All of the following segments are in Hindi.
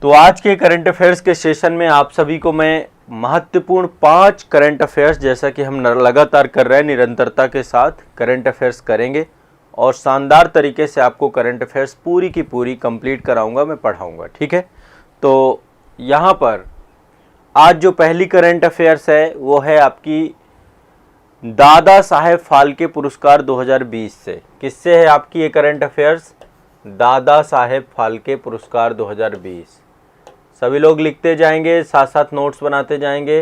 तो आज के करंट अफेयर्स के सेशन में आप सभी को मैं महत्वपूर्ण 5 करंट अफेयर्स, जैसा कि हम लगातार कर रहे हैं, निरंतरता के साथ करंट अफेयर्स करेंगे और शानदार तरीके से आपको करंट अफेयर्स पूरी की पूरी कंप्लीट कराऊंगा, मैं पढ़ाऊंगा। ठीक है, तो यहाँ पर आज जो पहली करंट अफेयर्स है वो है आपकी दादा साहेब फाल्के पुरस्कार 2020 से। किससे है आपकी ये करंट अफेयर्स? दादा साहेब फाल्के पुरस्कार 2020। सभी लोग लिखते जाएंगे, साथ साथ नोट्स बनाते जाएंगे।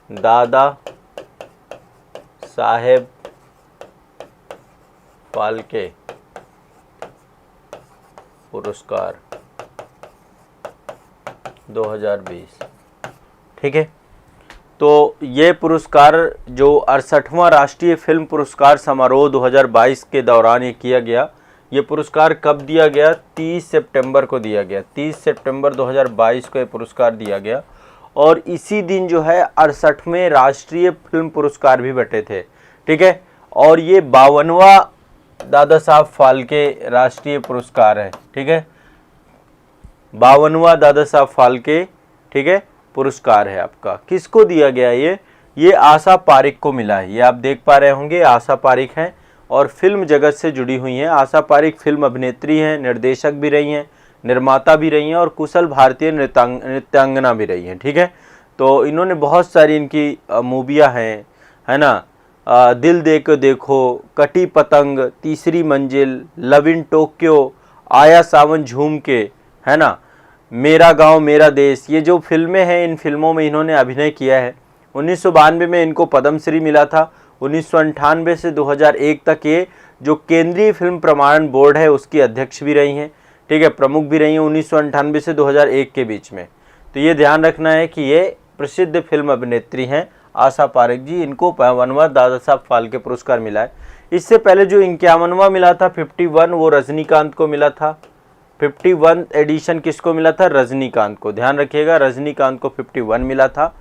दादा साहेब फाल्के पुरस्कार 2020। ठीक है, तो ये पुरस्कार जो 68वां राष्ट्रीय फिल्म पुरस्कार समारोह 2022 के दौरान ये किया गया। ये पुरस्कार कब दिया गया? 30 सितंबर को दिया गया। 30 सितंबर 2022 को ये पुरस्कार दिया गया और इसी दिन जो है 68वें राष्ट्रीय फिल्म पुरस्कार भी बटे थे। ठीक है, और ये 52वां दादा साहब फाल्के राष्ट्रीय पुरस्कार है। ठीक है, 52वां दादा साहब फाल्के, ठीक है, पुरस्कार है आपका। किसको दिया गया? ये आशा पारिक को मिला है। ये आप देख पा रहे होंगे, आशा पारिक हैं और फिल्म जगत से जुड़ी हुई हैं। आशा पारिक फिल्म अभिनेत्री हैं, निर्देशक भी रही हैं, निर्माता भी रही हैं और कुशल भारतीय नृत्यांगना भी रही हैं। ठीक है, तो इन्होंने बहुत सारी इनकी मूवियाँ हैं, है ना। दिल दे के देखो, कटी पतंग, तीसरी मंजिल, लव इन टोक्यो, आया सावन झूम के, है ना, मेरा गांव मेरा देश, ये जो फिल्में हैं इन फिल्मों में इन्होंने अभिनय किया है। 1992 में इनको पद्मश्री मिला था। 1998 से 2001 तक ये जो केंद्रीय फिल्म प्रमाणन बोर्ड है उसकी अध्यक्ष भी रही हैं। ठीक है, प्रमुख भी रही हैं 1998 से 2001 के बीच में। तो ये ध्यान रखना है कि ये प्रसिद्ध फिल्म अभिनेत्री हैं आशा पारिक जी। इनको 52वां दादा साहब फाल्के पुरस्कार मिला है। इससे पहले जो 51वां मिला था 51, वो रजनीकांत को मिला था। 51 एडिशन किसको मिला था? रजनीकांत को। ध्यान रखिएगा, रजनीकांत को 51 मिला था।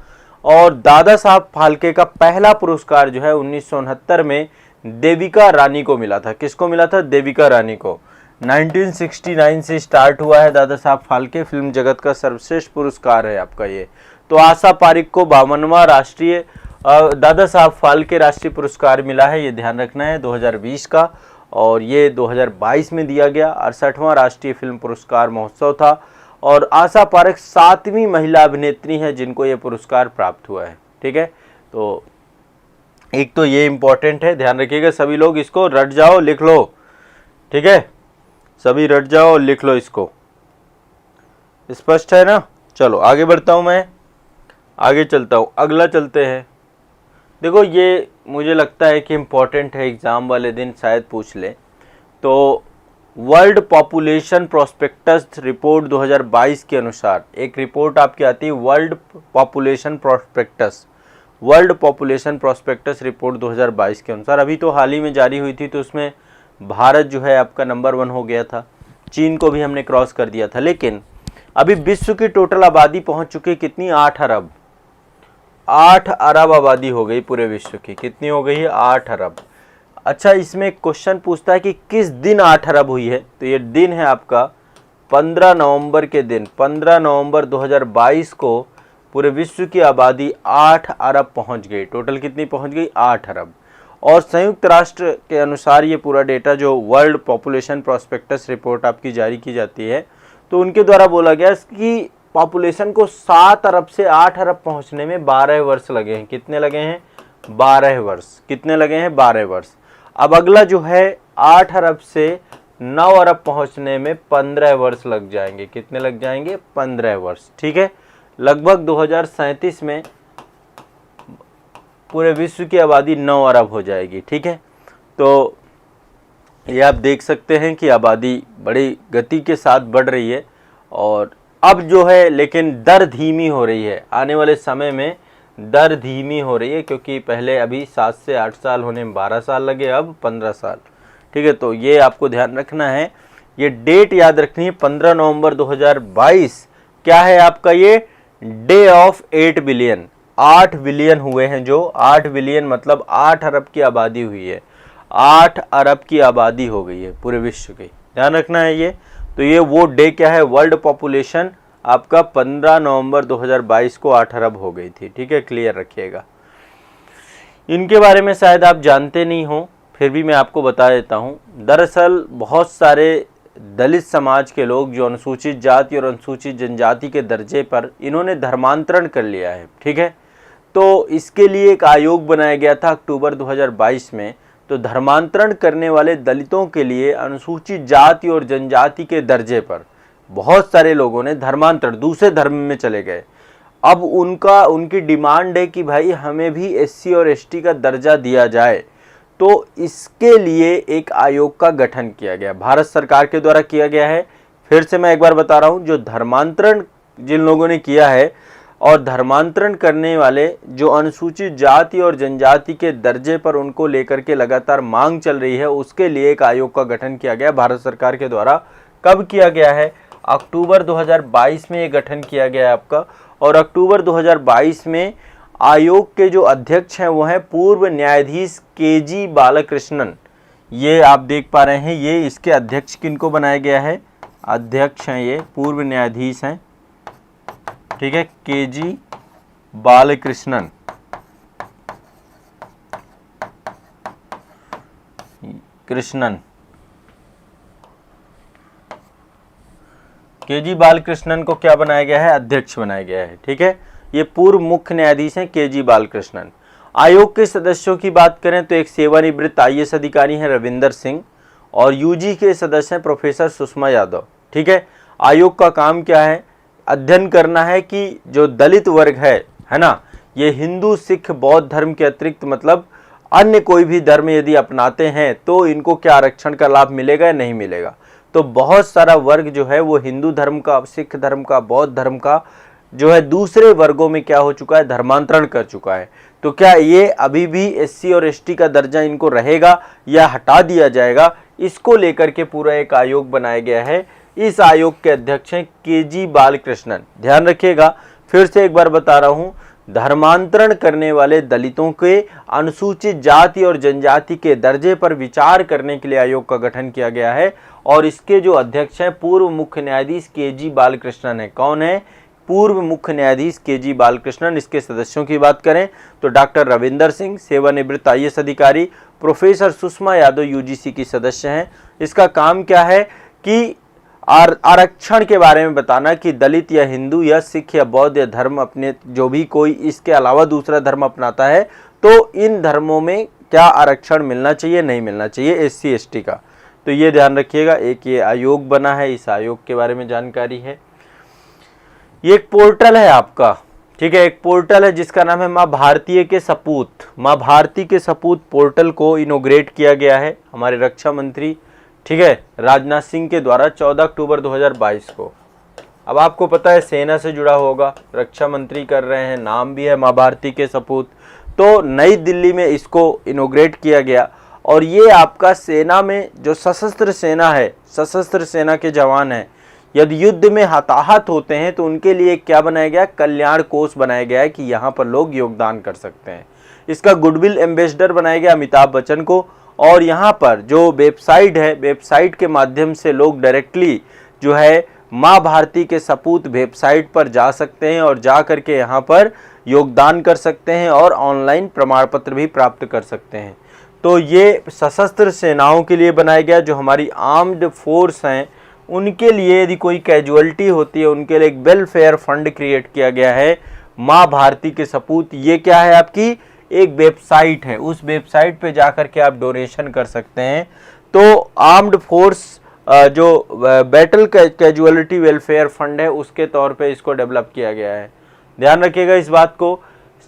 और दादा साहब फाल्के का पहला पुरस्कार जो है 1969 में देविका रानी को मिला था। किसको मिला था? देविका रानी को। 1969 से स्टार्ट हुआ है दादा साहब फाल्के, फिल्म जगत का सर्वश्रेष्ठ पुरस्कार है आपका ये। तो आशा पारिक को 52वां राष्ट्रीय दादा साहब फाल्के राष्ट्रीय पुरस्कार मिला है, ये ध्यान रखना है, 2020 का। और ये 2022 में दिया गया। 68वां राष्ट्रीय फिल्म पुरस्कार महोत्सव था और आशा पारिक 7वीं महिला अभिनेत्री हैं जिनको ये पुरस्कार प्राप्त हुआ है। ठीक है, तो एक तो ये इम्पोर्टेंट है, ध्यान रखिएगा सभी लोग, इसको रट जाओ, लिख लो। ठीक है, सभी रट जाओ, लिख लो इसको। स्पष्ट है ना? चलो आगे बढ़ता हूं, मैं आगे चलता हूं, अगला चलते हैं। देखो, ये मुझे लगता है कि इम्पॉर्टेंट है, एग्ज़ाम वाले दिन शायद पूछ ले। तो वर्ल्ड पॉपुलेशन प्रोस्पेक्टस रिपोर्ट 2022 के अनुसार एक रिपोर्ट आपकी आती है, world population prospectus. World population prospectus report 2022 के अनुसार अभी तो हाल ही में जारी हुई थी, तो उसमें भारत जो है आपका नंबर 1 हो गया था। चीन को भी हमने क्रॉस कर दिया था। लेकिन अभी विश्व की टोटल आबादी पहुंच चुकी है कितनी? 8 अरब। 8 अरब आबादी हो गई पूरे विश्व की। कितनी हो गई है? 8 अरब। अच्छा, इसमें एक क्वेश्चन पूछता है कि किस दिन 8 अरब हुई है? तो ये दिन है आपका 15 नवंबर के दिन। 15 नवंबर 2022 को पूरे विश्व की आबादी 8 अरब पहुंच गई। टोटल कितनी पहुंच गई? 8 अरब। और संयुक्त राष्ट्र के अनुसार ये पूरा डेटा जो वर्ल्ड पॉपुलेशन प्रोस्पेक्टस रिपोर्ट आपकी जारी की जाती है, तो उनके द्वारा बोला गया कि पॉपुलेशन को 7 अरब से 8 अरब पहुंचने में 12 वर्ष लगे हैं। कितने लगे हैं? 12 वर्ष। कितने लगे हैं? 12 वर्ष। अब अगला जो है 8 अरब से 9 अरब पहुंचने में 15 वर्ष लग जाएंगे। कितने लग जाएंगे? 15 वर्ष। ठीक है, लगभग 2037 में पूरे विश्व की आबादी 9 अरब हो जाएगी। ठीक है, तो ये आप देख सकते हैं कि आबादी बड़ी गति के साथ बढ़ रही है और अब जो है, लेकिन दर धीमी हो रही है। आने वाले समय में दर धीमी हो रही है, क्योंकि पहले अभी 7 से 8 साल होने में 12 साल लगे, अब 15 साल। ठीक है, तो ये आपको ध्यान रखना है, ये डेट याद रखनी है। 15 नवंबर 2022 क्या है आपका? ये डे ऑफ 8 बिलियन। 8 बिलियन हुए हैं, जो 8 बिलियन मतलब 8 अरब की आबादी हुई है। 8 अरब की आबादी हो गई है पूरे विश्व की, ध्यान रखना है ये। तो ये वो डे क्या है? वर्ल्ड पॉपुलेशन आपका 15 नवंबर 2022 को 8 अरब हो गई थी। ठीक है, क्लियर रखिएगा। इनके बारे में शायद आप जानते नहीं हो, फिर भी मैं आपको बता देता हूँ। दरअसल बहुत सारे दलित समाज के लोग जो अनुसूचित जाति और अनुसूचित जनजाति के दर्जे पर इन्होंने धर्मांतरण कर लिया है। ठीक है, तो इसके लिए एक आयोग बनाया गया था अक्टूबर 2022 में। तो धर्मांतरण करने वाले दलितों के लिए अनुसूचित जाति और जनजाति के दर्जे पर बहुत सारे लोगों ने धर्मांतरण, दूसरे धर्म में चले गए। अब उनकी डिमांड है कि भाई हमें भी एससी और एसटी का दर्जा दिया जाए। तो इसके लिए एक आयोग का गठन किया गया, भारत सरकार के द्वारा किया गया है। फिर से मैं एक बार बता रहा हूँ, जो धर्मांतरण जिन लोगों ने किया है और धर्मांतरण करने वाले जो अनुसूचित जाति और जनजाति के दर्जे पर उनको लेकर के लगातार मांग चल रही है, उसके लिए एक आयोग का गठन किया गया भारत सरकार के द्वारा। कब किया गया है? अक्टूबर 2022 में ये गठन किया गया है आपका। और अक्टूबर 2022 में आयोग के जो अध्यक्ष हैं वो हैं पूर्व न्यायाधीश केजी बालकृष्णन। ये आप देख पा रहे हैं, ये इसके अध्यक्ष किनको बनाया गया है? अध्यक्ष हैं ये पूर्व न्यायाधीश हैं। ठीक है, केजी बालकृष्णन। केजी बालकृष्णन को क्या बनाया गया है? अध्यक्ष बनाया गया है। ठीक है, ये पूर्व मुख्य न्यायाधीश हैं केजी बालकृष्णन। आयोग के सदस्यों की बात करें तो एक सेवानिवृत्त आईएएस अधिकारी हैं रविंदर सिंह, और यूजी के सदस्य हैं प्रोफेसर सुषमा यादव। ठीक है, आयोग का काम क्या है? अध्ययन करना है कि जो दलित वर्ग है ना, ये हिंदू सिख बौद्ध धर्म के अतिरिक्त मतलब अन्य कोई भी धर्म यदि अपनाते हैं तो इनको क्या आरक्षण का लाभ मिलेगा या नहीं मिलेगा। तो बहुत सारा वर्ग जो है वो हिंदू धर्म का, सिख धर्म का, बौद्ध धर्म का जो है दूसरे वर्गों में क्या हो चुका है? धर्मांतरण कर चुका है। तो क्या ये अभी भी एससी और एसटी का दर्जा इनको रहेगा या हटा दिया जाएगा? इसको लेकर के पूरा एक आयोग बनाया गया है। इस आयोग के अध्यक्ष हैं केजी बालकृष्णन। ध्यान रखिएगा, फिर से एक बार बता रहा हूं, धर्मांतरण करने वाले दलितों के अनुसूचित जाति और जनजाति के दर्जे पर विचार करने के लिए आयोग का गठन किया गया है। और इसके जो अध्यक्ष हैं पूर्व मुख्य न्यायाधीश केजी बालकृष्णन है। कौन है? पूर्व मुख्य न्यायाधीश केजी बालकृष्णन। इसके सदस्यों की बात करें तो डॉक्टर रविंदर सिंह सेवानिवृत्त आईएएस अधिकारी, प्रोफेसर सुषमा यादव यूजीसी की सदस्य हैं। इसका काम क्या है कि आरक्षण के बारे में बताना कि दलित या हिंदू या सिख या बौद्ध या धर्म अपने जो भी कोई इसके अलावा दूसरा धर्म अपनाता है तो इन धर्मों में क्या आरक्षण मिलना चाहिए, नहीं मिलना चाहिए एससी एसटी का। तो ये ध्यान रखिएगा। एक ये आयोग बना है, इस आयोग के बारे में जानकारी है। ये एक पोर्टल है आपका। ठीक है, एक पोर्टल है जिसका नाम है माँ भारती के सपूत। माँ भारती के सपूत पोर्टल को इनोग्रेट किया गया है हमारे रक्षा मंत्री, ठीक है, राजनाथ सिंह के द्वारा 14 अक्टूबर 2022 को। अब आपको पता है सेना से जुड़ा होगा, रक्षा मंत्री कर रहे हैं, नाम भी है माँ भारती के सपूत। तो नई दिल्ली में इसको इनोग्रेट किया गया। और ये आपका सेना में जो सशस्त्र सेना है, सशस्त्र सेना के जवान हैं, यदि युद्ध में हताहत होते हैं तो उनके लिए क्या बनाया गया? कल्याण कोष बनाया गया है कि यहाँ पर लोग योगदान कर सकते हैं। इसका गुडविल एम्बेसडर बनाया गया अमिताभ बच्चन को। और यहाँ पर जो वेबसाइट है, वेबसाइट के माध्यम से लोग डायरेक्टली जो है माँ भारती के सपूत वेबसाइट पर जा सकते हैं और जा करके यहाँ पर योगदान कर सकते हैं और ऑनलाइन प्रमाण पत्र भी प्राप्त कर सकते हैं। तो ये सशस्त्र सेनाओं के लिए बनाया गया, जो हमारी आर्म्ड फोर्स हैं उनके लिए यदि कोई कैजुअलिटी होती है उनके लिए एक वेलफेयर फंड क्रिएट किया गया है माँ भारती के सपूत। ये क्या है? आपकी एक वेबसाइट है, उस वेबसाइट पे जाकर के आप डोनेशन कर सकते हैं। तो आर्म्ड फोर्स जो बैटल कैजुअलिटी वेलफेयर फंड है उसके तौर पे इसको डेवलप किया गया है। ध्यान रखिएगा इस बात को।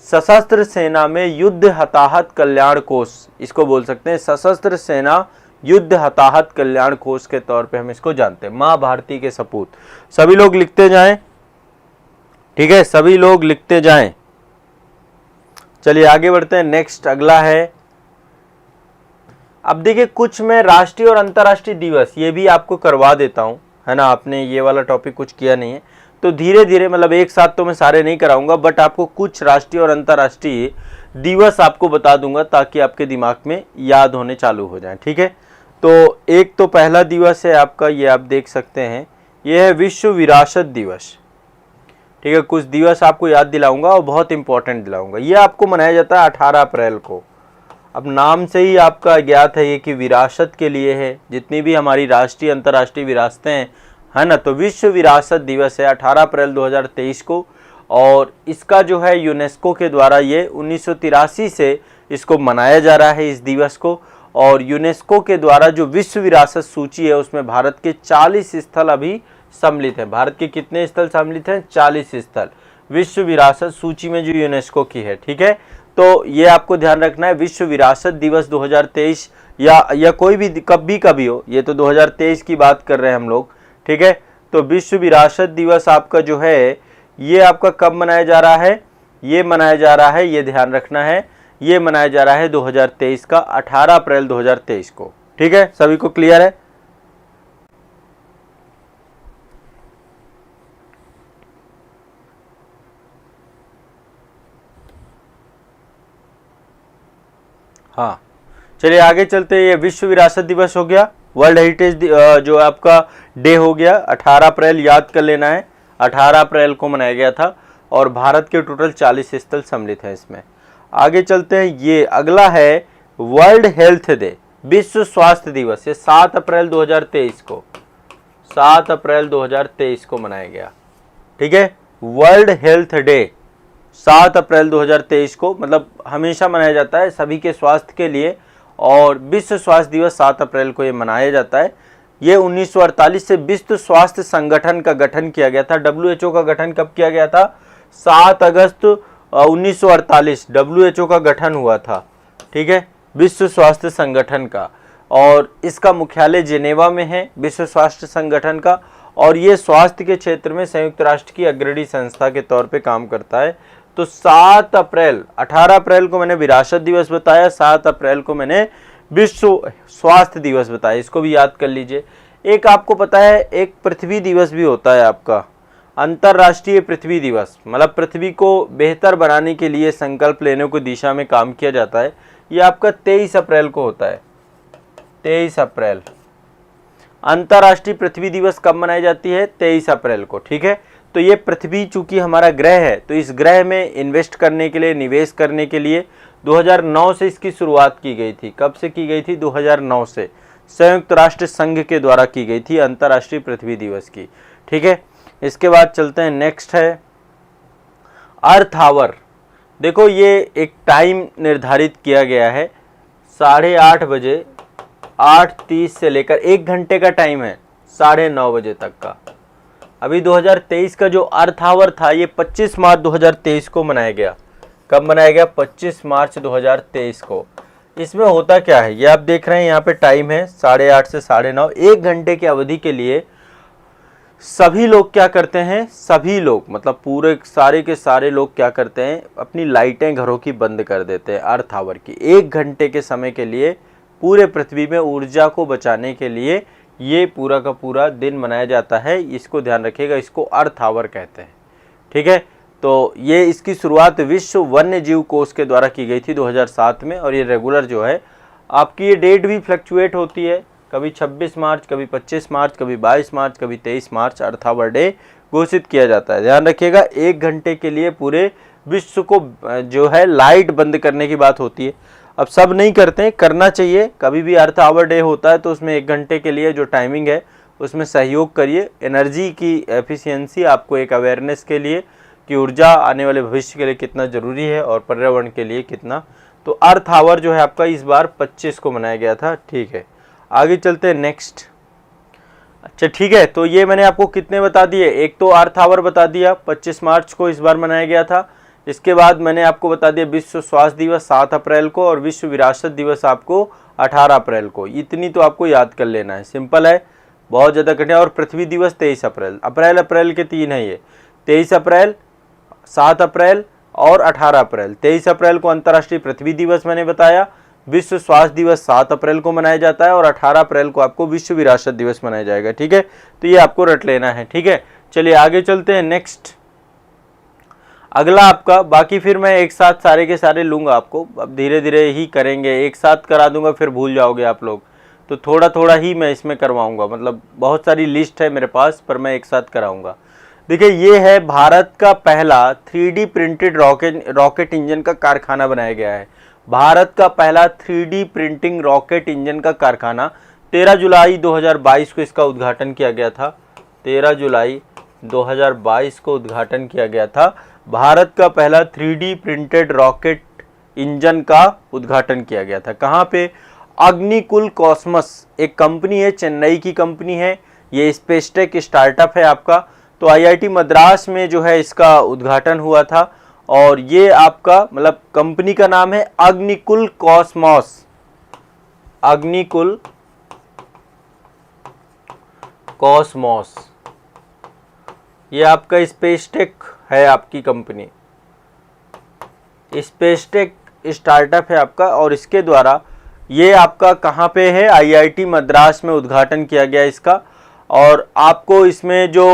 सशस्त्र सेना में युद्ध हताहत कल्याण कोष इसको बोल सकते हैं। सशस्त्र सेना युद्ध हताहत कल्याण कोष के तौर पे हम इसको जानते हैं, माँ भारती के सपूत। सभी लोग लिखते जाएं, ठीक है, सभी लोग लिखते जाएं। चलिए आगे बढ़ते हैं। नेक्स्ट अगला है, अब देखिए कुछ मैं राष्ट्रीय और अंतर्राष्ट्रीय दिवस ये भी आपको करवा देता हूं, है ना। आपने ये वाला टॉपिक कुछ किया नहीं है तो धीरे धीरे, मतलब एक साथ तो मैं सारे नहीं कराऊंगा, बट आपको कुछ राष्ट्रीय और अंतर्राष्ट्रीय दिवस आपको बता दूंगा ताकि आपके दिमाग में याद होने चालू हो जाए। ठीक है, तो एक तो पहला दिवस है आपका, ये आप देख सकते हैं, ये है विश्व विरासत दिवस। ठीक है, कुछ दिवस आपको याद दिलाऊंगा और बहुत इंपॉर्टेंट दिलाऊंगा। ये आपको मनाया जाता है 18 अप्रैल को। अब नाम से ही आपका ज्ञात है ये कि विरासत के लिए है, जितनी भी हमारी राष्ट्रीय अंतर्राष्ट्रीय विरासतें हैं, है ना, तो विश्व विरासत दिवस है 18 अप्रैल 2023 को। और इसका जो है यूनेस्को के द्वारा ये 1983 से इसको मनाया जा रहा है इस दिवस को। और यूनेस्को के द्वारा जो विश्व विरासत सूची है उसमें भारत के 40 स्थल अभी सम्मिलित हैं। भारत के कितने स्थल सम्मिलित हैं? 40 स्थल विश्व विरासत सूची में जो यूनेस्को की है, ठीक है। तो ये आपको ध्यान रखना है, विश्व विरासत दिवस 2023 या कोई भी कभी हो, ये तो 2023 की बात कर रहे हैं हम लोग, ठीक है। तो विश्व विरासत दिवस आपका जो है ये आपका कब मनाया जा रहा है? ये मनाया जा रहा है, ये ध्यान रखना है, ये मनाया जा रहा है 2023 का 18 अप्रैल 2023 को, ठीक है। सभी को क्लियर है? हाँ, चलिए आगे चलते हैं। ये विश्व विरासत दिवस हो गया, वर्ल्ड हेरिटेज जो आपका डे हो गया 18 अप्रैल, याद कर लेना है 18 अप्रैल को मनाया गया था। और भारत के टोटल 40 स्थल सम्मिलित हैं इसमें। आगे चलते हैं, ये अगला है वर्ल्ड हेल्थ डे, विश्व स्वास्थ्य दिवस। ये 7 अप्रैल 2023 को, 7 अप्रैल 2023 को मनाया गया, ठीक है। वर्ल्ड हेल्थ डे 7 अप्रैल 2023 को, मतलब हमेशा मनाया जाता है सभी के स्वास्थ्य के लिए। और विश्व स्वास्थ्य दिवस 7 अप्रैल को ये मनाया जाता है। ये 1948 से विश्व स्वास्थ्य संगठन का गठन किया गया था। WHO का गठन कब किया गया था? 7 अगस्त 1948 WHO का गठन हुआ था, ठीक है, विश्व स्वास्थ्य संगठन का। और इसका मुख्यालय जेनेवा में है विश्व स्वास्थ्य संगठन का। और ये स्वास्थ्य के क्षेत्र में संयुक्त राष्ट्र की अग्रणी संस्था के तौर पे काम करता है। तो 7 अप्रैल, 18 अप्रैल को मैंने विरासत दिवस बताया, 7 अप्रैल को मैंने विश्व स्वास्थ्य दिवस बताया, इसको भी याद कर लीजिए। एक आपको पता है एक पृथ्वी दिवस भी होता है आपका, अंतर्राष्ट्रीय पृथ्वी दिवस, मतलब पृथ्वी को बेहतर बनाने के लिए संकल्प लेने को दिशा में काम किया जाता है। ये आपका 23 अप्रैल को होता है, 23 अप्रैल। अंतर्राष्ट्रीय पृथ्वी दिवस कब मनाई जाती है? 23 अप्रैल को, ठीक है। तो ये पृथ्वी चूंकि हमारा ग्रह है, तो इस ग्रह में इन्वेस्ट करने के लिए, निवेश करने के लिए 2009 से इसकी शुरुआत की गई थी। कब से की गई थी? 2009 से संयुक्त राष्ट्र संघ के द्वारा की गई थी अंतर्राष्ट्रीय पृथ्वी दिवस की, ठीक है। इसके बाद चलते हैं, नेक्स्ट है अर्थ आवर। देखो ये एक टाइम निर्धारित किया गया है, 8:30 बजे, 8:30 से लेकर 1 घंटे का टाइम है 9:30 बजे तक का। अभी 2023 का जो अर्थ आवर था ये 25 मार्च 2023 को मनाया गया। कब मनाया गया? 25 मार्च 2023 को। इसमें होता क्या है, ये आप देख रहे हैं यहाँ पे टाइम है 8:30 से 9:30, 1 घंटे की अवधि के लिए सभी लोग क्या करते हैं, सभी लोग मतलब पूरे सारे के सारे लोग क्या करते हैं, अपनी लाइटें घरों की बंद कर देते हैं अर्थ आवर की। 1 घंटे के समय के लिए पूरे पृथ्वी में ऊर्जा को बचाने के लिए ये पूरा का पूरा दिन मनाया जाता है। इसको ध्यान रखिएगा, इसको अर्थ आवर कहते हैं, ठीक है। तो ये इसकी शुरुआत विश्व वन्य जीव कोष के द्वारा की गई थी 2007 में। और ये रेगुलर जो है आपकी, ये डेट भी फ्लक्चुएट होती है, कभी 26 मार्च, कभी 25 मार्च, कभी 22 मार्च, कभी 23 मार्च अर्थ आवर डे घोषित किया जाता है। ध्यान रखिएगा, 1 घंटे के लिए पूरे विश्व को जो है लाइट बंद करने की बात होती है। अब सब नहीं करते हैं, करना चाहिए। कभी भी अर्थ आवर डे होता है तो उसमें 1 घंटे के लिए जो टाइमिंग है उसमें सहयोग करिए। एनर्जी की एफिशिएंसी आपको एक अवेयरनेस के लिए कि ऊर्जा आने वाले भविष्य के लिए कितना ज़रूरी है और पर्यावरण के लिए कितना। तो अर्थ आवर जो है आपका इस बार 25 को मनाया गया था, ठीक है। आगे चलते हैं, नेक्स्ट। अच्छा ठीक है, तो ये मैंने आपको कितने बता दिए, एक तो अर्थ आवर बता दिया 25 मार्च को इस बार मनाया गया था। इसके बाद मैंने आपको बता दिया विश्व स्वास्थ्य दिवस 7 अप्रैल को और विश्व विरासत दिवस आपको 18 अप्रैल को। इतनी तो आपको याद कर लेना है, सिंपल है, बहुत ज़्यादा कठिन। और पृथ्वी दिवस 23 अप्रैल, अप्रैल के 3 है ये, 23 अप्रैल, 7 अप्रैल और 18 अप्रैल। 23 अप्रैल को अंतर्राष्ट्रीय पृथ्वी दिवस मैंने बताया, विश्व स्वास्थ्य दिवस 7 अप्रैल को मनाया जाता है और 18 अप्रैल को आपको विश्व विरासत दिवस मनाया जाएगा, ठीक है। तो ये आपको रट लेना है, ठीक है। चलिए आगे चलते हैं, नेक्स्ट अगला आपका। बाकी फिर मैं एक साथ सारे के सारे लूँगा आपको, अब धीरे धीरे ही करेंगे, एक साथ करा दूंगा फिर भूल जाओगे आप लोग, तो थोड़ा थोड़ा ही मैं इसमें करवाऊँगा। मतलब बहुत सारी लिस्ट है मेरे पास पर मैं एक साथ कराऊँगा। देखिए ये है भारत का पहला 3D प्रिंटेड रॉकेट इंजन का कारखाना बनाया गया है। भारत का पहला 3D प्रिंटिंग रॉकेट इंजन का कारखाना 13 जुलाई 2022 को इसका उद्घाटन किया गया था। 13 जुलाई 2022 को उद्घाटन किया गया था। भारत का पहला 3D प्रिंटेड रॉकेट इंजन का उद्घाटन किया गया था। कहाँ पे? अग्निकुल कॉस्मस एक कंपनी है, चेन्नई की कंपनी है। ये स्पेसटेक स्टार्टअप है आपका। तो आईआईटी मद्रास में जो है इसका उद्घाटन हुआ था और ये आपका मतलब कंपनी का नाम है अग्निकुल कॉस्मॉस। अग्निकुल कॉस्मॉस ये आपका स्पेसटेक है, आपकी कंपनी स्पेसटेक स्टार्टअप है आपका। और इसके द्वारा ये आपका कहाँ पे है? आईआईटी मद्रास में उद्घाटन किया गया इसका। और आपको इसमें जो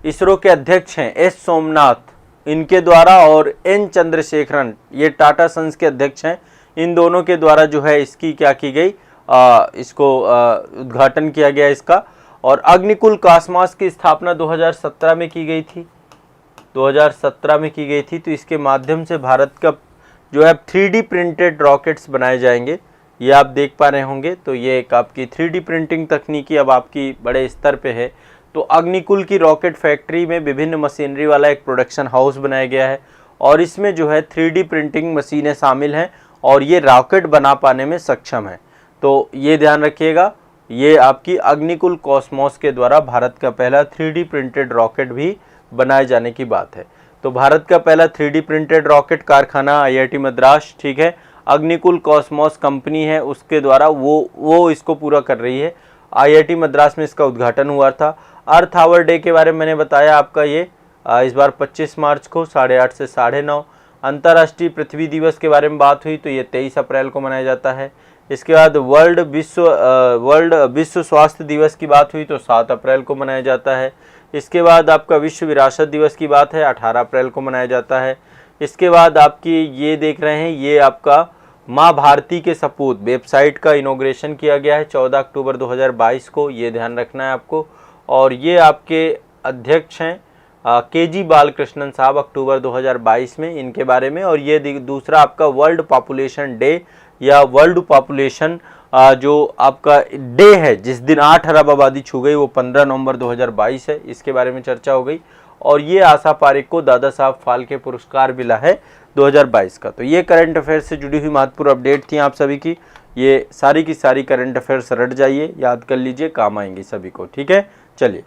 इसरो के अध्यक्ष हैं एस सोमनाथ, इनके द्वारा, और एन चंद्रशेखरन ये टाटा सन्स के अध्यक्ष हैं, इन दोनों के द्वारा जो है इसकी क्या की गई, इसको उद्घाटन किया गया इसका। और अग्निकुल कॉस्मॉस की स्थापना 2017 में की गई थी। 2017 में की गई थी। तो इसके माध्यम से भारत का जो है 3D प्रिंटेड रॉकेट्स बनाए जाएंगे, ये आप देख पा रहे होंगे। तो ये एक आपकी 3D प्रिंटिंग तकनीकी अब आपकी बड़े स्तर पे है। तो अग्निकुल की रॉकेट फैक्ट्री में विभिन्न मशीनरी वाला एक प्रोडक्शन हाउस बनाया गया है और इसमें जो है 3D प्रिंटिंग मशीनें शामिल हैं और ये रॉकेट बना पाने में सक्षम है। तो ये ध्यान रखिएगा, ये आपकी अग्निकुल कॉस्मॉस के द्वारा भारत का पहला 3D प्रिंटेड रॉकेट भी बनाए जाने की बात है। तो भारत का पहला 3D प्रिंटेड रॉकेट कारखाना आईआईटी मद्रास, ठीक है, अग्निकुल कॉस्मॉस कंपनी है, उसके द्वारा वो इसको पूरा कर रही है। आईआईटी मद्रास में इसका उद्घाटन हुआ था। अर्थ आवर डे के बारे में मैंने बताया आपका, ये इस बार 25 मार्च को 8:30 से 9:30। अंतर्राष्ट्रीय पृथ्वी दिवस के बारे में बात हुई तो ये 23 अप्रैल को मनाया जाता है। इसके बाद वर्ल्ड विश्व स्वास्थ्य दिवस की बात हुई तो 7 अप्रैल को मनाया जाता है। इसके बाद आपका विश्व विरासत दिवस की बात है, 18 अप्रैल को मनाया जाता है। इसके बाद आपकी ये देख रहे हैं, ये आपका माँ भारती के सपूत वेबसाइट का इनॉग्रेशन किया गया है 14 अक्टूबर 2022 को, ये ध्यान रखना है आपको। और ये आपके अध्यक्ष हैं केजी बालकृष्णन साहब, अक्टूबर 2022 में इनके बारे में। और ये दूसरा आपका वर्ल्ड पॉपुलेशन डे या वर्ल्ड पॉपुलेशन जो आपका डे है जिस दिन 8 अरब आबादी छू गई, वो 15 नवंबर 2022 है, इसके बारे में चर्चा हो गई। और ये आशा पारिक को दादा साहब फाल्के पुरस्कार मिला है 2022 का। तो ये करंट अफेयर्स से जुड़ी हुई महत्वपूर्ण अपडेट थी आप सभी की। ये सारी की सारी करंट अफेयर्स रट जाइए, याद कर लीजिए, काम आएंगी सभी को, ठीक है। चलिए।